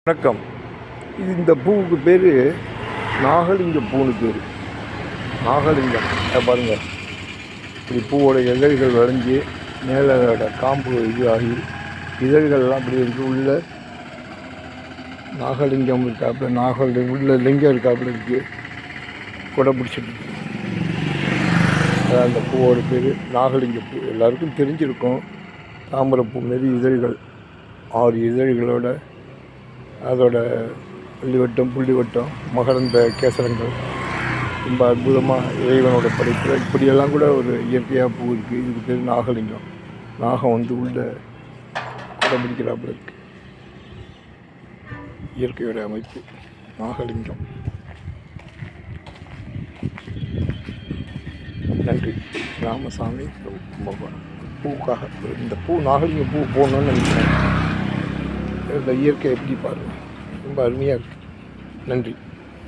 வணக்கம். இந்த பூவுக்கு பேர் நாகலிங்க பூன்னு பேர். நாகலிங்கம் பாருங்கள், இப்படி பூவோட இதழ்கள் வளைஞ்சி மேலோட காம்பு இது ஆகி இதழ்கள்லாம் அப்படி இருக்குது. உள்ள நாகலிங்கம் இருக்காப்புல, உள்ள லிங்கம் இருக்காப்புல இருக்குது, கொடை பிடிச்சிட்டு. அதான் அந்த பூவோட பேர் நாகலிங்க பூ. எல்லாருக்கும் தெரிஞ்சிருக்கும். தாமரைப்பூ மாரி இதழ்கள், 6 இதழ்களோட, அதோட புள்ளிவட்டம் மகரந்த கேசரங்கள் ரொம்ப அற்புதமாக இறைவனோட படைப்பில் இப்படியெல்லாம் கூட ஒரு இயற்கையாக பூ இருக்குது. இதுக்கு பேர் நாகலிங்கம். நாகம் உள்ள கொடை பிடிக்கிறாப்புல இருக்குது. இயற்கையோட அமைப்பு நாகலிங்கம். நன்றி. ராமசாமி கும்பகோணம். பூக்காக இந்த பூ நாகலிங்க பூ போடணும்னு நினைக்கிறேன். இந்த இயற்கை எப்படி பாருங்கள், ரொம்ப அருமையாக இருக்குது. நன்றி.